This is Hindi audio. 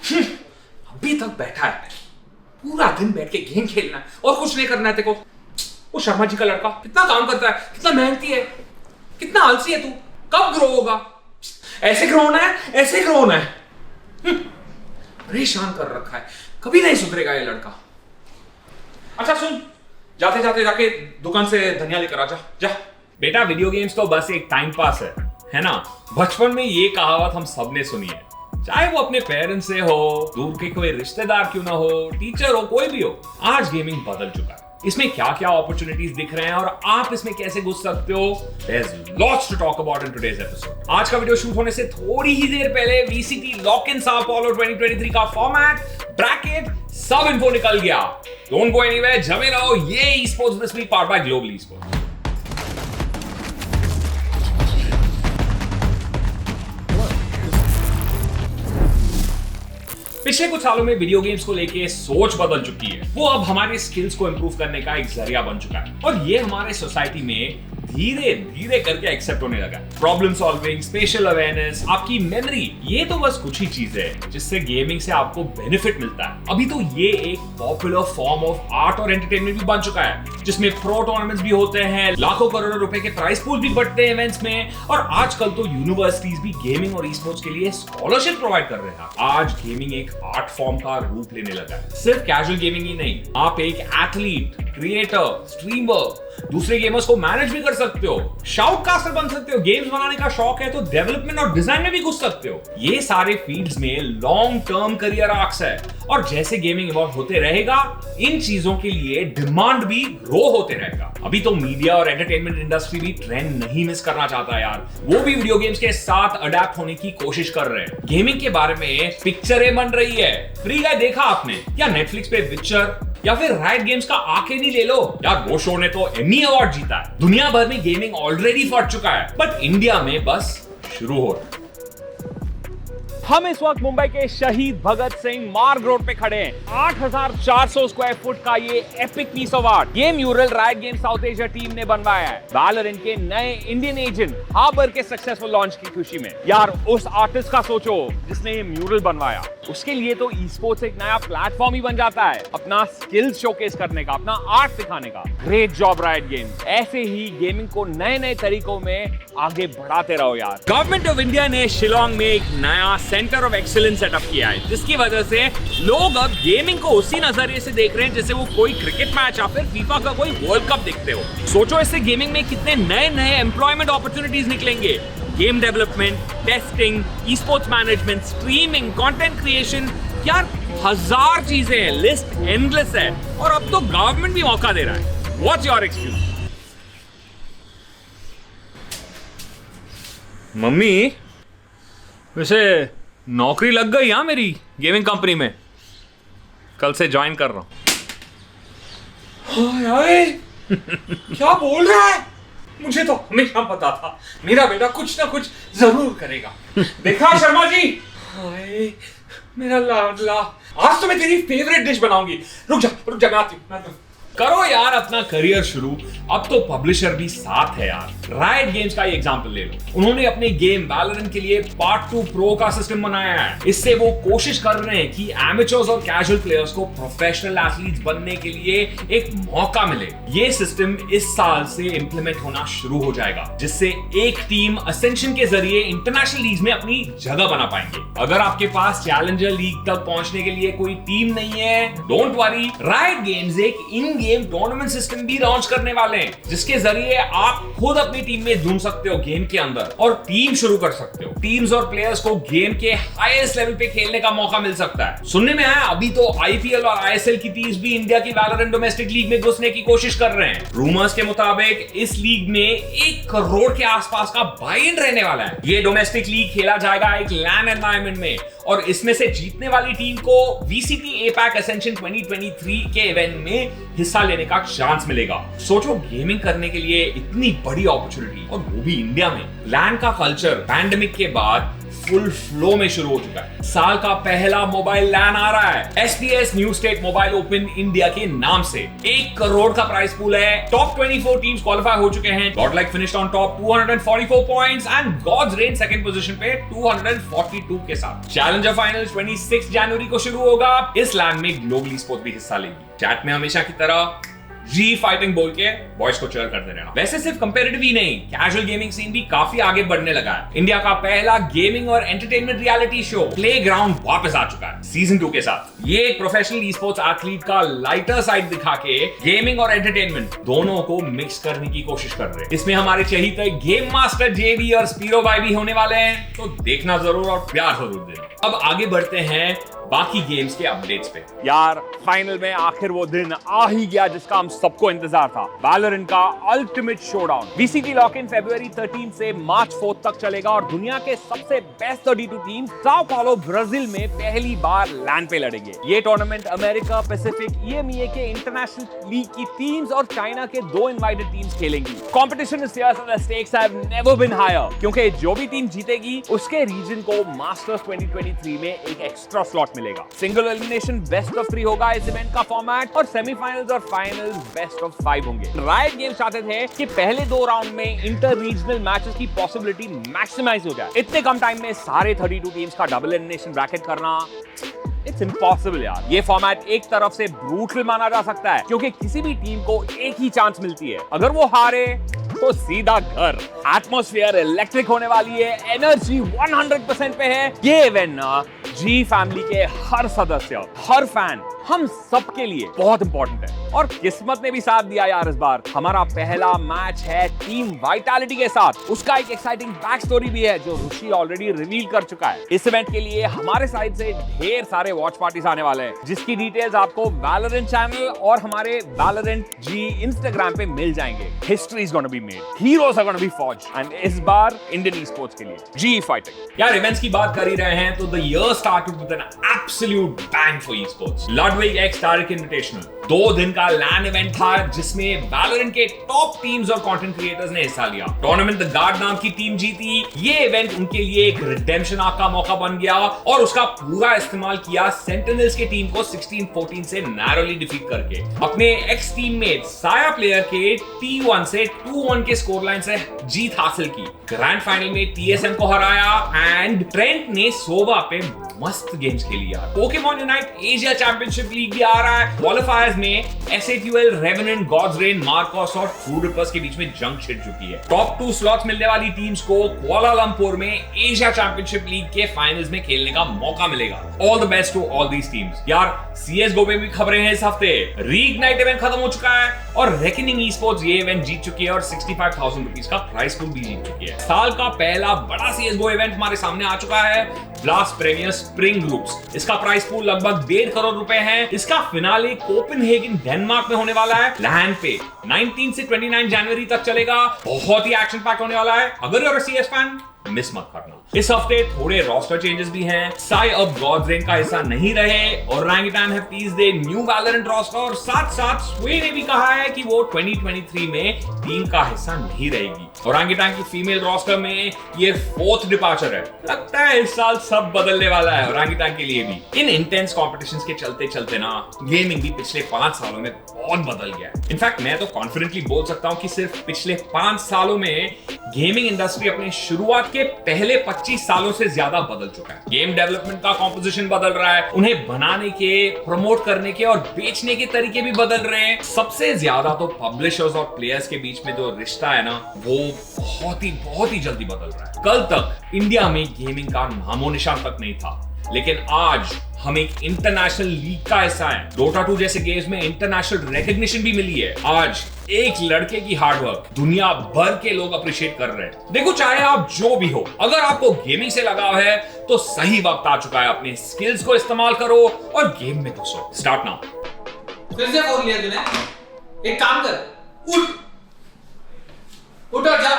अभी तक बैठा है, पूरा दिन बैठ के गेम खेलना है और कुछ नहीं करना है तेरे को। वो शर्मा जी का लड़का कितना काम करता है, कितना मेहनती है, कितना आलसी है तू, कब ग्रो होगा? ऐसे ग्रो होना है, ऐसे ग्रो होना है। परेशान कर रखा है, कभी नहीं सुधरेगा ये लड़का। अच्छा सुन, जाते जाते जाके दुकान से धनिया लेकर आ जा। बेटा वीडियो गेम्स तो बस एक टाइम पास है ना? बचपन में ये कहावत हम सबने सुनी है, चाहे वो अपने पेरेंट्स से हो, दूर के कोई रिश्तेदार क्यों ना हो, टीचर हो, कोई भी हो। आज गेमिंग बदल चुका है, इसमें क्या क्या अपॉर्चुनिटीज दिख रहे हैं और आप इसमें कैसे घुस सकते हो। There's lots to talk about in today's episode. आज का वीडियो शूट होने से थोड़ी ही देर पहले VCT lock in Sao Paulo 2023 का फॉर्मेट, ब्रैकेट, सब इन्फो निकल गया। Don't go anywhere, जमे रहो, ये Esports this week powered by Global Esports। पिछले कुछ सालों में वीडियो गेम्स को लेके सोच बदल चुकी है। वो अब हमारे स्किल्स को इंप्रूव करने का एक जरिया बन चुका है और ये हमारे सोसाइटी में धीरे धीरे करके एक्सेप्ट होने लगा है। प्रॉब्लम सॉल्विंग, स्पेशल अवेयरनेस, आपकी मेमोरी, ये तो बस कुछ ही चीजें हैं जिससे गेमिंग से आपको बेनिफिट मिलता है। अभी तो ये एक पॉपुलर फॉर्म ऑफ आर्ट और एंटरटेनमेंट भी बन चुका है, जिसमें प्रो टूर्नामेंट्स भी होते हैं, लाखों करोड़ों रुपए के प्राइस पूल भी बढ़ते हैं इवेंट्स में, और आजकल तो यूनिवर्सिटीज भी गेमिंग और ई-स्पोर्ट्स के लिए स्कॉलरशिप प्रोवाइड कर रहे हैं। आज गेमिंग एक आर्ट फॉर्म का रूप लेने लगा है। सिर्फ कैजुअल गेमिंग ही नहीं, आप एक एथलीट, क्रिएटर, स्ट्रीमर, दूसरे गेमर्स को मैनेज भी कर सकते हो, शाउटकास्टर बन सकते हो, गेम्स बनाने का शौक है तो डेवलपमेंट और डिजाइन में भी घुस सकते हो। ये सारे फील्ड्स में लॉन्ग टर्म करियर आर्क्स है और जैसे गेमिंग इवॉल्व होते रहेगा, इन चीजों के लिए डिमांड भी ग्रो होते रहेगा। अभी तो मीडिया और एंटरटेनमेंट इंडस्ट्री भी ट्रेंड नहीं मिस करना चाहता यार, वो भी वीडियो गेम्स के साथ अडैप्ट होने की कोशिश कर रहे हैं। गेमिंग के बारे में पिक्चरें बन रही है, फ्री गाय देखा आपने, या नेटफ्लिक्स पे विचर, या फिर राइट गेम्स का आंखें नहीं ले लो यार, वो शो ने तो एमी अवार्ड जीता है। दुनिया भर में गेमिंग ऑलरेडी फट चुका है, बट इंडिया में बस शुरू हो रहा है। हम इस वक्त मुंबई के शहीद भगत सिंह मार्ग रोड पे खड़े हैं। 8,400 स्क्वायर फुट का ये एपिक पीस ऑफ आर्ट ये mural right game south Asia team ने बनवाया है, वैलोरेंट के नए इंडियन एजेंट हार्बर के सक्सेसफुल लॉन्च की खुशी में। यार उस आर्टिस्ट का सोचो जिसने ये म्यूरल बनवाया, उसके लिए तो ई-स्पोर्ट्स एक नया प्लेटफॉर्म ही बन जाता है अपना स्किल्स शोकेस करने का, अपना आर्ट दिखाने का। ग्रेट जॉब राइट गेम, ऐसे ही गेमिंग को नए नए तरीकों में आगे बढ़ाते रहो यार। गवर्नमेंट ऑफ इंडिया ने शिलोंग में एक नया सेंटर ऑफ एक्सीलेंस सेटअप किया है, जिसकी वजह से लोग अब गेमिंग को उसी नजरिए से देख रहे हैं जैसे वो कोई क्रिकेट मैच या फिर फीफा का कोई वर्ल्ड कप देखते हो। सोचो इससे गेमिंग में कितने नए नए एम्प्लॉयमेंट अपॉर्चुनिटीज निकलेंगे। Game development, testing, esports management, streaming, content creation, यार 1000 चीजें हैं, लिस्ट एंडलेस है और अब तो गवर्नमेंट भी मौका दे रहा है। What's your experience? मम्मी, वैसे नौकरी लग गई हाँ मेरी गेमिंग कंपनी में, कल से ज्वाइन कर रहा हूँ। क्या बोल रहा है? मुझे तो हमेशा पता था मेरा बेटा कुछ ना कुछ जरूर करेगा। देखा शर्मा जी, हाय मेरा लाडला, आज तो मैं तेरी फेवरेट डिश बनाऊंगी। रुक जा मैं आती हूँ। करो यार अपना करियर शुरू, अब तो पब्लिशर भी साथ है यार। राइट गेम्स का एग्जांपल ले लो, उन्होंने अपने गेम वैलोरेंट के लिए पार्ट 2 प्रो का सिस्टम बनाया है। इससे वो कोशिश कर रहे हैं कि एमेचर्स और कैजुअल प्लेयर्स को प्रोफेशनल एथलीट्स बनने के लिए एक मौका मिले। ये सिस्टम इस साल से इंप्लीमेंट होना शुरू हो जाएगा, जिससे एक टीम असेंशन के जरिए इंटरनेशनल लीग में अपनी जगह बना पाएंगे। अगर आपके पास चैलेंजर लीग तक पहुंचने के लिए कोई टीम नहीं है, डोंट वरी, राइट गेम्स एक इन गेम टूर्नामेंट सिस्टम भी लॉन्च करने वाले हैं, जिसके जरिए आप खुद अपनी टीम में ढूंढ सकते हो गेम के अंदर और टीम शुरू कर सकते हो। टीम्स और प्लेयर्स को गेम के हाईएस्ट लेवल पे खेलने का मौका मिल सकता है। सुनने में आया अभी तो आईपीएल और आईएसएल की टीम्स भी इंडिया की वैलोरेंट डोमेस्टिक लीग में घुसने की कोशिश कर रहे हैं। रूमर्स के मुताबिक इस लीग में 1 करोड़ के आसपास का बाय इन रहने वाला है। ये डोमेस्टिक लीग खेला जाएगा एक लैन एनवायरनमेंट में और इसमें से जीतने वाली टीम को VCT APAC Ascension 2023 के इवेंट में हिस्सा लेने का चांस मिलेगा। सोचो गेमिंग करने के लिए इतनी बड़ी अपॉर्चुनिटी और वो भी इंडिया में। लैन का कल्चर पैंडेमिक के बाद फुल फ्लो में शुरू हो चुका है। साल का पहला मोबाइल लैन आ रहा है SPS new state mobile open India के नाम से। 1 करोड़ का प्राइस पूल है। टॉप 24 टीम्स क्वालिफाई हो चुके हैं। Godlike finished on top 244 points and Gods range second position पे 242 के साथ। चैलेंजर फाइनल 26 जनवरी को शुरू होगा। इस लैन में ग्लोबल ई-स्पोर्ट्स भी हिस्सा लेगी। चैट में हमेशा की तरह जी फाइटिंग बोल के बॉयज को चेयर करते रहना। वैसे सिर्फ कंपेटिटिव ही नहीं, कैजुअल गेमिंग सीन भी काफी आगे बढ़ने लगा है। इंडिया का पहला गेमिंग और एंटरटेनमेंट रियलिटी शो प्लेग्राउंड वापस आ चुका है सीजन 2 के साथ। ये एक प्रोफेशनल ई स्पोर्ट्स एथलीट का लाइटर साइड दिखा के गेमिंग और एंटरटेनमेंट दोनों को मिक्स करने की कोशिश कर रहे हैं। इसमें हमारे चहेते गेम मास्टर जेबी और स्पीरो भाई भी होने वाले हैं, तो देखना जरूर और प्यार जरूर देना। अब आगे बढ़ते हैं बाकी गेम्स के अपडेट्स पे। यार फाइनल में आखिर वो दिन आ ही गया जिसका हम सबको इंतजार था। वैलोरेंट का ultimate showdown. VCT lock in February 13 से March 4 तक चलेगा और दुनिया के सबसे best 32 team Sao Paulo Brazil में पहली बार लैंड पे लड़ेंगे। ये टूर्नामेंट अमेरिका, पैसिफिक, EMEA के इंटरनेशनल लीग की टीम्स और चाइना के 2 इनवाइटेड टीम्स खेलेंगी। Competition is fierce and the stakes have never been higher, क्योंकि जो भी टीम जीतेगी उसके रीजन को मास्टर्स 2023 में एक एक्स्ट्रा स्लॉट मिलेगा। सिंगल एलिमिनेशन बेस्ट ऑफ 3 होगा इस इवेंट का फॉर्मेट, और सेमीफाइनल्स और फाइनल्स बेस्ट ऑफ 5 होंगे। राइट गेम्स चाहते थे कि पहले 2 राउंड में इंटर रीजनल मैचेस की पॉसिबिलिटी मैक्सिमाइज हो जाए। इतने कम टाइम में सारे 32 टीम्स का डबल एलिमिनेशन ब्रैकेट करना इट्स इम्पॉसिबल यार। ये फॉर्मेट एक तरफ से ब्रूटल माना जा सकता है क्योंकि किसी भी टीम को एक ही चांस मिलती है, अगर वो हारे तो सीधा घर। एटमॉस्फेयर इलेक्ट्रिक होने वाली है, एनर्जी 100% पे है। ये इवेंट ना जी फैमिली के हर सदस्य, हर फैन, हम सबके लिए बहुत इंपॉर्टेंट है। और किस्मत ने भी साथ दिया यार। इस बार हमारा पहला मैच है टीम वाइटैलिटी के साथ। उसका एक एक्साइटिंग बैक स्टोरी भी है जो ऋषि ऑलरेडी रिवील कर चुका है। इस इवेंट के लिए हमारे साइड से ढेर सारे वॉच पार्टीज आने वाले हैं, जिसकी डिटेल्स आपको वैलोरेंट चैनल और हमारे वैलोरेंट जी इंस्टाग्राम पे मिल जाएंगे। History is gonna be made, heroes are gonna be forged, and इस बार इंडियन ई-स्पोर्ट्स के लिए जी फाइटिंग। यार इवेंट्स की बात कर ही रहे हैं तो the year started with an absolute bang for esports. Ludwig x Tarik invitational 2 दिन का लैन इवेंट था जिसमें वैलोरेंट के टॉप टीम्स और कंटेंट क्रिएटर्स ने हिस्सा लिया। टूर्नामेंट द गार्ड नाम की टीम जीती। ये इवेंट उनके लिए एक रिडेम्पशन आर्क का मौका बन गया और उसका पूरा इस्तेमाल किया सेंटिनल्स की टीम को 16-14 से नैरोली डिफीट करके। अपने एक्स टीममेट साया प्लेयर के T1 से 2-1 के स्कोर लाइन से जीत हासिल की। ग्रैंड फाइनल में TSM को हराया एंड ट्रेंट ने सोवा पे मस्त गेम्स खेली यार। Pokemon Unite Asia Championship League भी आ रहा है। क्वालिफायर्स में SATUL, Revenant, Gods Reign, Marcos और ट्रू रिपर्स के बीच में जंग छिड़ चुकी है। टॉप 2 स्लॉट्स मिलने वाली टीम्स को कुआलालंपुर में एशिया चैंपियनशिप लीग के फाइनल्स में खेलने का मौका मिलेगा। All the best to all these teams. यार CSGO में भी खबरें हैं इस हफ्ते। रीइग्नाइट इवेंट खत्म हो चुका है और रेकनिंग ई-स्पोर्ट्स ये इवेंट जीत चुकी है और 65,000 रुपीस का प्राइस पूल भी जीत चुकी है। साल का पहला बड़ा CSGO इवेंट हमारे सामने आ चुका है, ब्लास्ट प्रीमियर स्प्रिंग ग्रुप्स। इसका प्राइस पूल लगभग 1.5 करोड़ रुपए है। इसका फिनाले कोपेनहेगन डेनमार्क में होने वाला है। लैंड पे 19 से 29 जनवरी तक चलेगा। बहुत ही एक्शन पैक्ड होने वाला है। अगर you're a CS fan miss मत करना। इस हफ्ते थोड़े रोस्टर चेंजेस भी हैं। साई अब गॉड्स रेन का हिस्सा नहीं रहे और Orangutan have teased the new Valorant roster, और साथ-साथ स्वे ने भी कहा है कि वो 2023 में टीम का हिस्सा नहीं रहेगी। ओरांगुटान की फीमेल रोस्टर में ये 4th डिपार्चर है। लगता है इस साल सब बदलने वाला है ओरांगुटान के लिए भी। इन इंटेंस कॉम्पिटिशंस के चलते ना गेमिंग भी पिछले 5 सालों में बहुत बदल गया है। इनफैक्ट मैं तो कॉन्फिडेंटली बोल सकता हूं कि सिर्फ पिछले 5 सालों में गेमिंग इंडस्ट्री अपने शुरुआत के पहले 25 सालों से ज्यादा बदल चुका है। गेम डेवलपमेंट का कॉम्पोजिशन बदल रहा है, उन्हें बनाने के, प्रमोट करने के और बेचने के तरीके भी बदल रहे हैं। सबसे ज्यादा तो पब्लिशर्स और प्लेयर्स के बीच में जो रिश्ता है ना, वो बहुत ही जल्दी बदल रहा है। कल तक इंडिया में गेमिंग का नामो निशान तक नहीं था, लेकिन आज हम एक इंटरनेशनल लीग का हिस्सा हैं। डोटा 2 जैसे गेम्स में इंटरनेशनल रिकॉग्निशन भी मिली है। आज एक लड़के की हार्डवर्क दुनिया भर के लोग अप्रिशिएट कर रहे हैं। देखो, चाहे आप जो भी हो, अगर आपको गेमिंग से लगाव है तो सही वक्त आ चुका है। अपने स्किल्स को इस्तेमाल करो और गेम में घुसो। Start now. फिर से फोन लिया तूने? एक काम कर, उठ और जा।